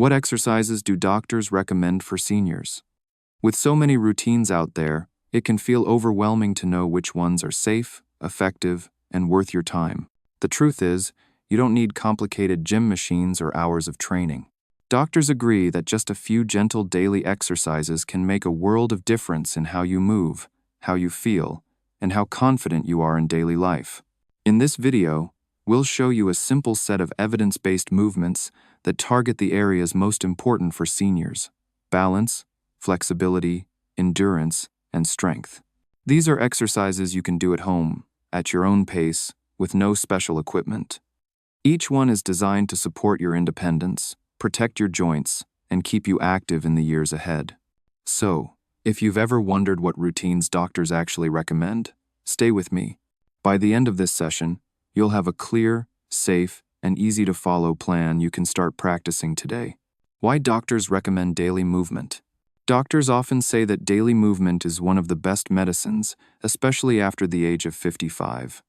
What exercises do doctors recommend for seniors? With so many routines out there, it can feel overwhelming to know which ones are safe, effective, and worth your time. The truth is, you don't need complicated gym machines or hours of training. Doctors agree that just a few gentle daily exercises can make a world of difference in how you move, how you feel, and how confident you are in daily life. In this video, we'll show you a simple set of evidence-based movements that target the areas most important for seniors: balance, flexibility, endurance, and strength. These are exercises you can do at home, at your own pace, with no special equipment. Each one is designed to support your independence, protect your joints, and keep you active in the years ahead. So, if you've ever wondered what routines doctors actually recommend, stay with me. By the end of this session, you'll have a clear, safe, and easy-to-follow plan you can start practicing today. Why doctors recommend daily movement? Doctors often say that daily movement is one of the best medicines, especially after the age of 55.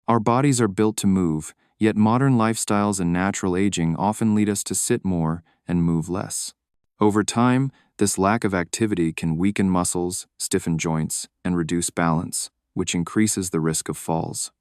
Our bodies are built to move, yet modern lifestyles and natural aging often lead us to sit more and move less. Over time, this lack of activity can weaken muscles, stiffen joints, and reduce balance, which increases the risk of falls.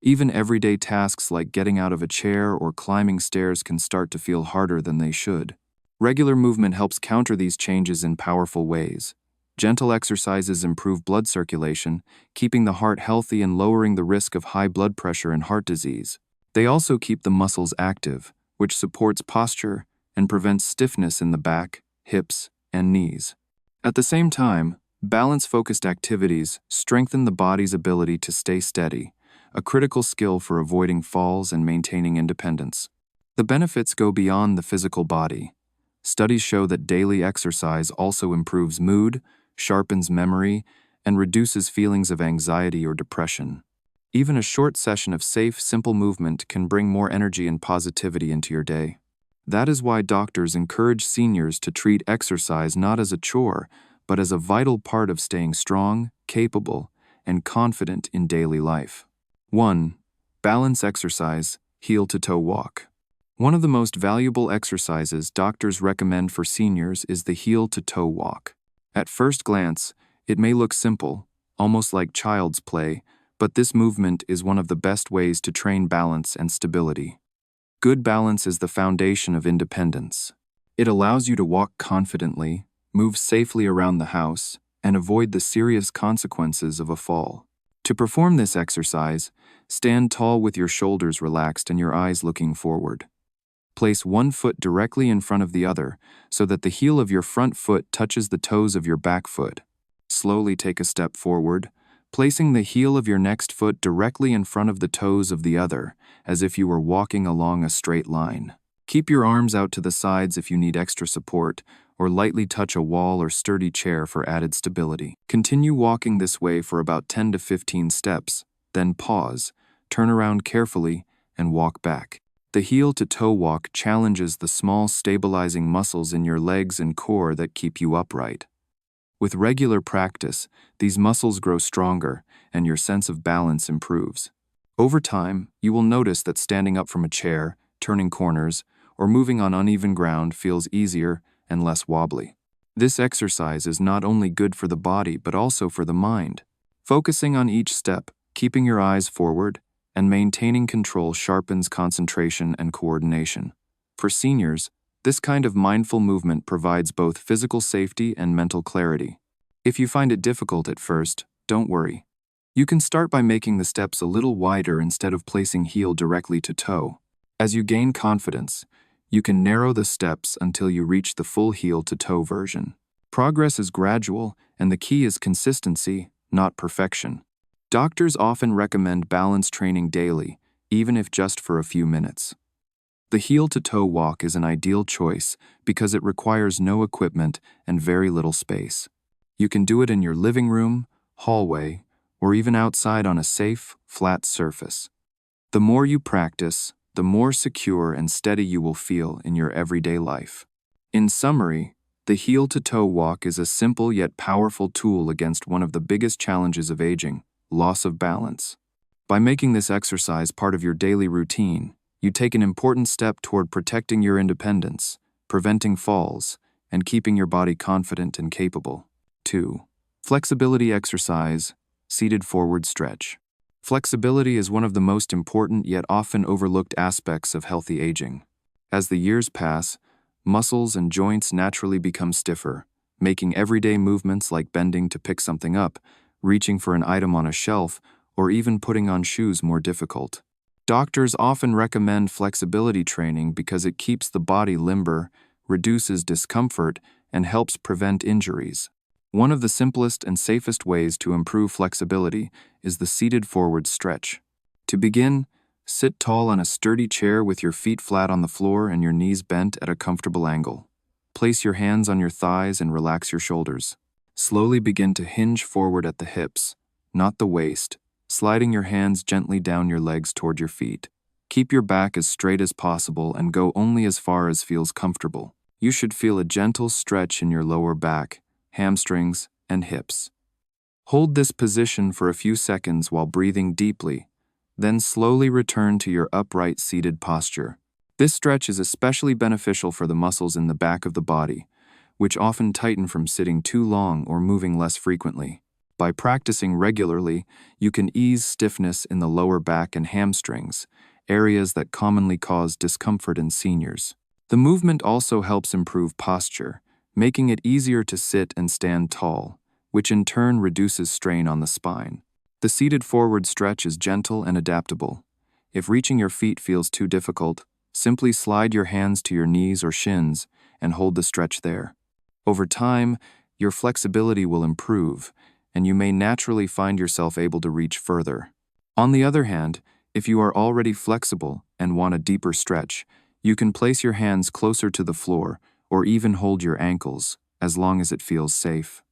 Even everyday tasks like getting out of a chair or climbing stairs can start to feel harder than they should. Regular movement helps counter these changes in powerful ways. Gentle exercises improve blood circulation, keeping the heart healthy and lowering the risk of high blood pressure and heart disease. They also keep the muscles active, which supports posture and prevents stiffness in the back, hips, and knees. At the same time, balance-focused activities strengthen the body's ability to stay steady, a critical skill for avoiding falls and maintaining independence. The benefits go beyond the physical body. Studies show that daily exercise also improves mood, sharpens memory, and reduces feelings of anxiety or depression. Even a short session of safe, simple movement can bring more energy and positivity into your day. That is why doctors encourage seniors to treat exercise not as a chore, but as a vital part of staying strong, capable, and confident in daily life. 1. Balance exercise, heel-to-toe walk. One of the most valuable exercises doctors recommend for seniors is the heel-to-toe walk. At first glance, it may look simple, almost like child's play, but this movement is one of the best ways to train balance and stability. Good balance is the foundation of independence. It allows you to walk confidently, move safely around the house, and avoid the serious consequences of a fall. To perform this exercise, stand tall with your shoulders relaxed and your eyes looking forward. Place one foot directly in front of the other so that the heel of your front foot touches the toes of your back foot. Slowly take a step forward, placing the heel of your next foot directly in front of the toes of the other, as if you were walking along a straight line. Keep your arms out to the sides if you need extra support, or lightly touch a wall or sturdy chair for added stability. Continue walking this way for about 10 to 15 steps, then pause, turn around carefully, and walk back. The heel-to-toe walk challenges the small stabilizing muscles in your legs and core that keep you upright. With regular practice, these muscles grow stronger, and your sense of balance improves. Over time, you will notice that standing up from a chair, turning corners, or moving on uneven ground feels easier and less wobbly. This exercise is not only good for the body but also for the mind. Focusing on each step, keeping your eyes forward, and maintaining control sharpens concentration and coordination. For seniors, this kind of mindful movement provides both physical safety and mental clarity. If you find it difficult at first, don't worry. You can start by making the steps a little wider instead of placing heel directly to toe. As you gain confidence, you can narrow the steps until you reach the full heel-to-toe version. Progress is gradual, and the key is consistency, not perfection. Doctors often recommend balance training daily, even if just for a few minutes. The heel-to-toe walk is an ideal choice because it requires no equipment and very little space. You can do it in your living room, hallway, or even outside on a safe, flat surface. The more you practice, the more secure and steady you will feel in your everyday life. In summary, the heel-to-toe walk is a simple yet powerful tool against one of the biggest challenges of aging: loss of balance. By making this exercise part of your daily routine, you take an important step toward protecting your independence, preventing falls, and keeping your body confident and capable. 2. Flexibility exercise, seated forward stretch. Flexibility is one of the most important yet often overlooked aspects of healthy aging. As the years pass, muscles and joints naturally become stiffer, making everyday movements like bending to pick something up, reaching for an item on a shelf, or even putting on shoes more difficult. Doctors often recommend flexibility training because it keeps the body limber, reduces discomfort, and helps prevent injuries. One of the simplest and safest ways to improve flexibility is the seated forward stretch. To begin, sit tall on a sturdy chair with your feet flat on the floor and your knees bent at a comfortable angle. Place your hands on your thighs and relax your shoulders. Slowly begin to hinge forward at the hips, not the waist, sliding your hands gently down your legs toward your feet. Keep your back as straight as possible and go only as far as feels comfortable. You should feel a gentle stretch in your lower back, hamstrings, and hips. Hold this position for a few seconds while breathing deeply, then slowly return to your upright seated posture. This stretch is especially beneficial for the muscles in the back of the body, which often tighten from sitting too long or moving less frequently. By practicing regularly, you can ease stiffness in the lower back and hamstrings, areas that commonly cause discomfort in seniors. The movement also helps improve posture, making it easier to sit and stand tall, which in turn reduces strain on the spine. The seated forward stretch is gentle and adaptable. If reaching your feet feels too difficult, simply slide your hands to your knees or shins and hold the stretch there. Over time, your flexibility will improve, and you may naturally find yourself able to reach further. On the other hand, if you are already flexible and want a deeper stretch, you can place your hands closer to the floor or even hold your ankles, as long as it feels safe.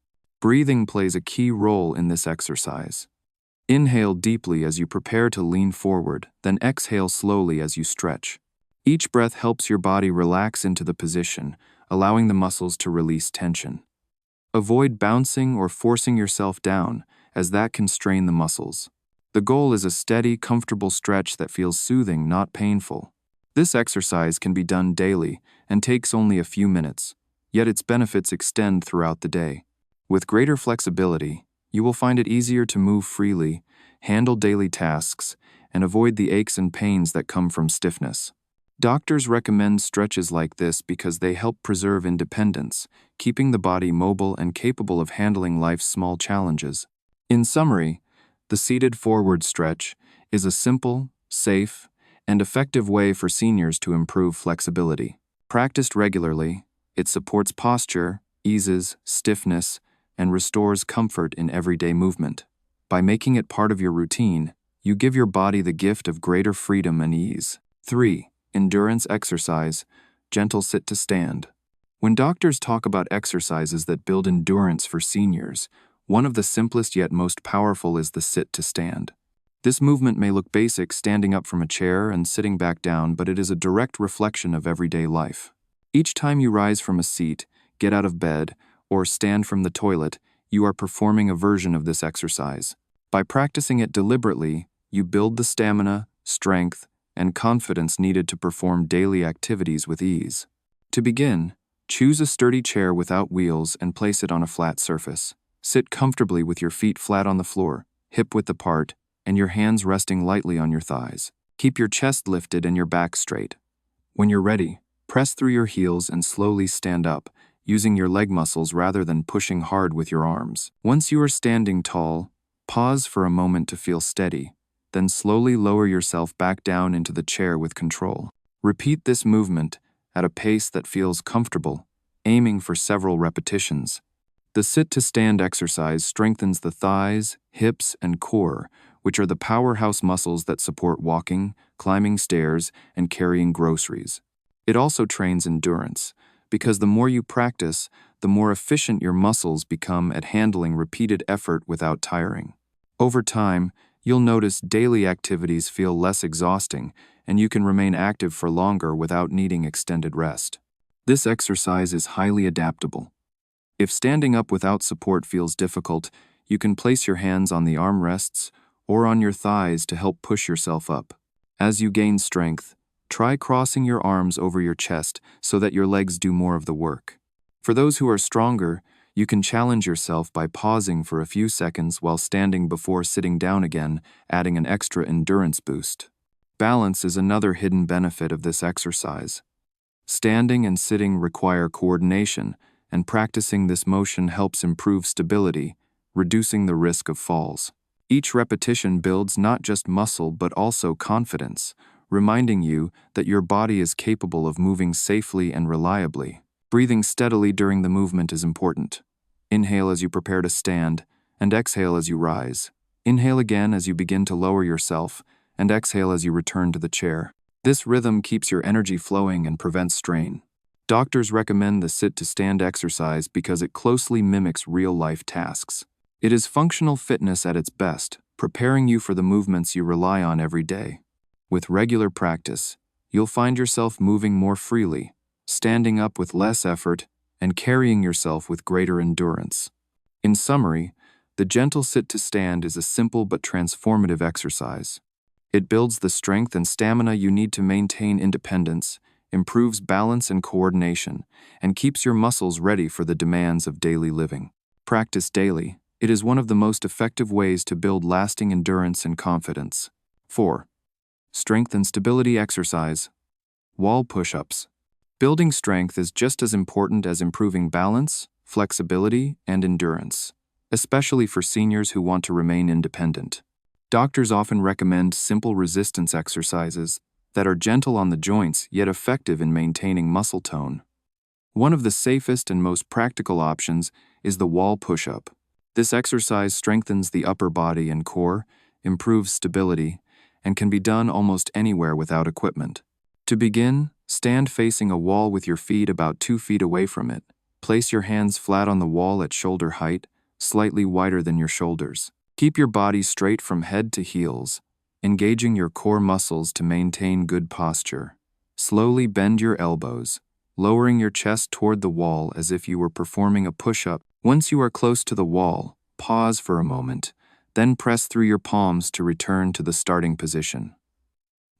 Breathing plays a key role in this exercise. Inhale deeply as you prepare to lean forward, then exhale slowly as you stretch. Each breath helps your body relax into the position, allowing the muscles to release tension. Avoid bouncing or forcing yourself down, as that can strain the muscles. The goal is a steady, comfortable stretch that feels soothing, not painful. This exercise can be done daily and takes only a few minutes, yet its benefits extend throughout the day. With greater flexibility, you will find it easier to move freely, handle daily tasks, and avoid the aches and pains that come from stiffness. Doctors recommend stretches like this because they help preserve independence, keeping the body mobile and capable of handling life's small challenges. In summary, the seated forward stretch is a simple, safe, and effective way for seniors to improve flexibility. Practiced regularly, it supports posture, eases stiffness, and restores comfort in everyday movement. By making it part of your routine, you give your body the gift of greater freedom and ease. 3. Endurance exercise, gentle sit to stand. When doctors talk about exercises that build endurance for seniors, one of the simplest yet most powerful is the sit to stand. This movement may look basic, standing up from a chair and sitting back down, but it is a direct reflection of everyday life. Each time you rise from a seat, get out of bed, or stand from the toilet, you are performing a version of this exercise. By practicing it deliberately, you build the stamina, strength, and confidence needed to perform daily activities with ease. To begin, choose a sturdy chair without wheels and place it on a flat surface. Sit comfortably with your feet flat on the floor, hip-width apart, and your hands resting lightly on your thighs. Keep your chest lifted and your back straight. When you're ready, press through your heels and slowly stand up, using your leg muscles rather than pushing hard with your arms. Once you are standing tall, pause for a moment to feel steady, then slowly lower yourself back down into the chair with control. Repeat this movement at a pace that feels comfortable, aiming for several repetitions. The sit-to-stand exercise strengthens the thighs, hips, and core, which are the powerhouse muscles that support walking, climbing stairs, and carrying groceries. It also trains endurance, because the more you practice, the more efficient your muscles become at handling repeated effort without tiring. Over time, you'll notice daily activities feel less exhausting, and you can remain active for longer without needing extended rest. This exercise is highly adaptable. If standing up without support feels difficult, you can place your hands on the armrests or on your thighs to help push yourself up. As you gain strength, Try crossing your arms over your chest so that your legs do more of the work. For those who are stronger, you can challenge yourself by pausing for a few seconds while standing before sitting down again, adding an extra endurance boost. Balance is another hidden benefit of this exercise. Standing and sitting require coordination, and practicing this motion helps improve stability, reducing the risk of falls. Each repetition builds not just muscle but also confidence, reminding you that your body is capable of moving safely and reliably. Breathing steadily during the movement is important. Inhale as you prepare to stand, and exhale as you rise. Inhale again as you begin to lower yourself, and exhale as you return to the chair. This rhythm keeps your energy flowing and prevents strain. Doctors recommend the sit-to-stand exercise because it closely mimics real-life tasks. It is functional fitness at its best, preparing you for the movements you rely on every day. With regular practice, you'll find yourself moving more freely, standing up with less effort, and carrying yourself with greater endurance. In summary, the gentle sit-to-stand is a simple but transformative exercise. It builds the strength and stamina you need to maintain independence, improves balance and coordination, and keeps your muscles ready for the demands of daily living. Practice daily. It is one of the most effective ways to build lasting endurance and confidence. 4. Strength and stability exercise. Wall push-ups. Building strength is just as important as improving balance, flexibility, and endurance, especially for seniors who want to remain independent. Doctors often recommend simple resistance exercises that are gentle on the joints yet effective in maintaining muscle tone. One of the safest and most practical options is the wall push-up. This exercise strengthens the upper body and core, improves stability, and can be done almost anywhere without equipment. To begin, stand facing a wall with your feet about 2 feet away from it. Place your hands flat on the wall at shoulder height, slightly wider than your shoulders. Keep your body straight from head to heels, engaging your core muscles to maintain good posture. Slowly bend your elbows, lowering your chest toward the wall as if you were performing a push-up. Once you are close to the wall, pause for a moment, then press through your palms to return to the starting position.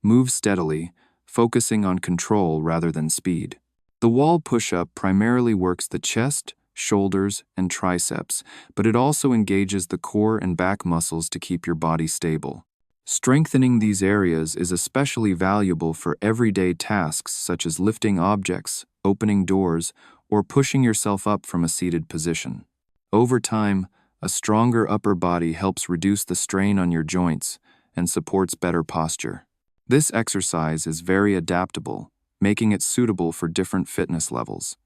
Move steadily, focusing on control rather than speed. The wall push-up primarily works the chest, shoulders, and triceps, but it also engages the core and back muscles to keep your body stable. Strengthening these areas is especially valuable for everyday tasks such as lifting objects, opening doors, or pushing yourself up from a seated position. Over time, a stronger upper body helps reduce the strain on your joints and supports better posture. This exercise is very adaptable, making it suitable for different fitness levels.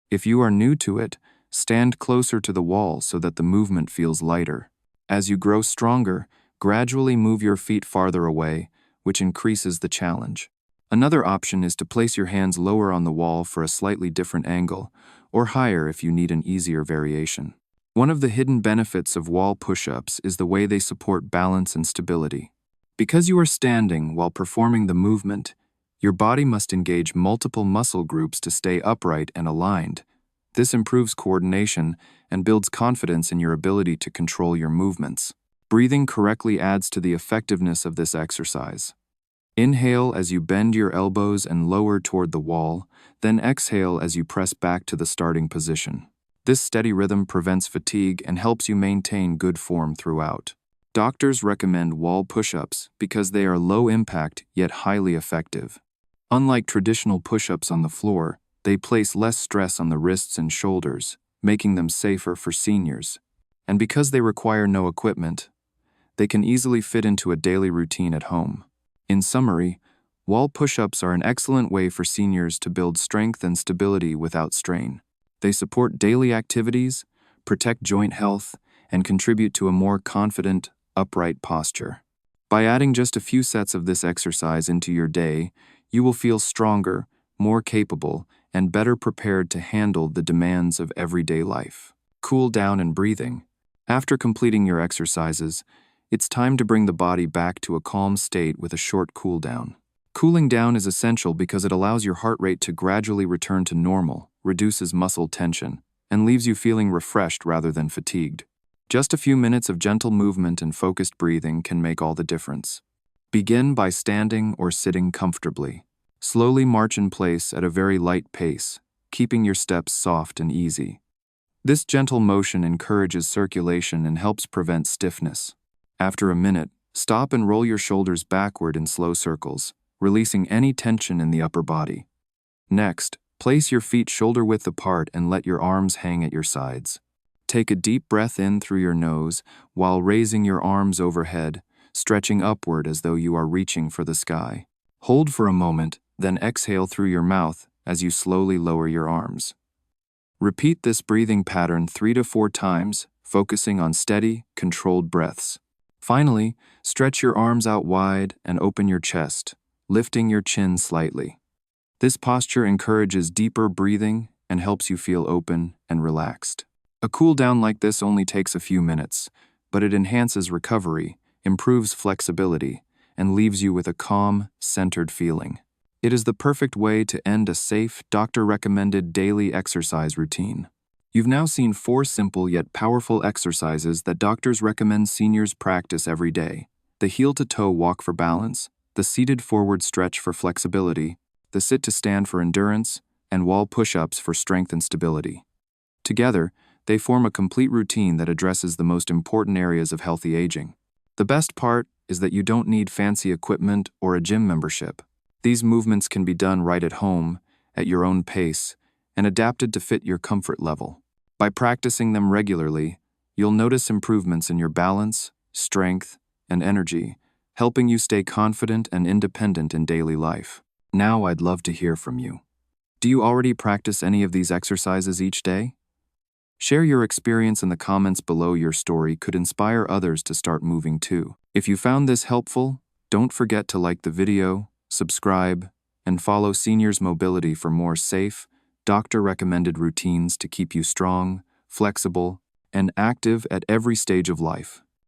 If you are new to it, stand closer to the wall so that the movement feels lighter. As you grow stronger, gradually move your feet farther away, which increases the challenge. Another option is to place your hands lower on the wall for a slightly different angle, or higher if you need an easier variation. One of the hidden benefits of wall push-ups is the way they support balance and stability. Because you are standing while performing the movement, your body must engage multiple muscle groups to stay upright and aligned. This improves coordination and builds confidence in your ability to control your movements. Breathing correctly adds to the effectiveness of this exercise. Inhale as you bend your elbows and lower toward the wall, then exhale as you press back to the starting position. This steady rhythm prevents fatigue and helps you maintain good form throughout. Doctors recommend wall push-ups because they are low impact yet highly effective. Unlike traditional push-ups on the floor, they place less stress on the wrists and shoulders, making them safer for seniors. And because they require no equipment, they can easily fit into a daily routine at home. In summary, wall push-ups are an excellent way for seniors to build strength and stability without strain. They support daily activities, protect joint health, and contribute to a more confident, upright posture. By adding just a few sets of this exercise into your day, you will feel stronger, more capable, and better prepared to handle the demands of everyday life. Cool down and breathing. After completing your exercises, it's time to bring the body back to a calm state with a short cool down. Cooling down is essential because it allows your heart rate to gradually return to normal, reduces muscle tension, and leaves you feeling refreshed rather than fatigued. Just a few minutes of gentle movement and focused breathing can make all the difference. Begin by standing or sitting comfortably. Slowly march in place at a very light pace, keeping your steps soft and easy. This gentle motion encourages circulation and helps prevent stiffness. After a minute, stop and roll your shoulders backward in slow circles, releasing any tension in the upper body. Next, place your feet shoulder-width apart and let your arms hang at your sides. Take a deep breath in through your nose while raising your arms overhead, stretching upward as though you are reaching for the sky. Hold for a moment, then exhale through your mouth as you slowly lower your arms. Repeat this breathing pattern 3 to 4 times, focusing on steady, controlled breaths. Finally, stretch your arms out wide and open your chest, lifting your chin slightly. This posture encourages deeper breathing and helps you feel open and relaxed. A cool down like this only takes a few minutes, but it enhances recovery, improves flexibility, and leaves you with a calm, centered feeling. It is the perfect way to end a safe, doctor-recommended daily exercise routine. You've now seen 4 simple yet powerful exercises that doctors recommend seniors practice every day. The heel-to-toe walk for balance, the seated forward stretch for flexibility, the sit-to-stand for endurance, and wall push-ups for strength and stability. Together, they form a complete routine that addresses the most important areas of healthy aging. The best part is that you don't need fancy equipment or a gym membership. These movements can be done right at home, at your own pace, and adapted to fit your comfort level. By practicing them regularly, you'll notice improvements in your balance, strength, and energy, helping you stay confident and independent in daily life. Now I'd love to hear from you. Do you already practice any of these exercises each day? Share your experience in the comments below. Your story could inspire others to start moving too. If you found this helpful, don't forget to like the video, subscribe, and follow Seniors Mobility for more safe, doctor-recommended routines to keep you strong, flexible, and active at every stage of life.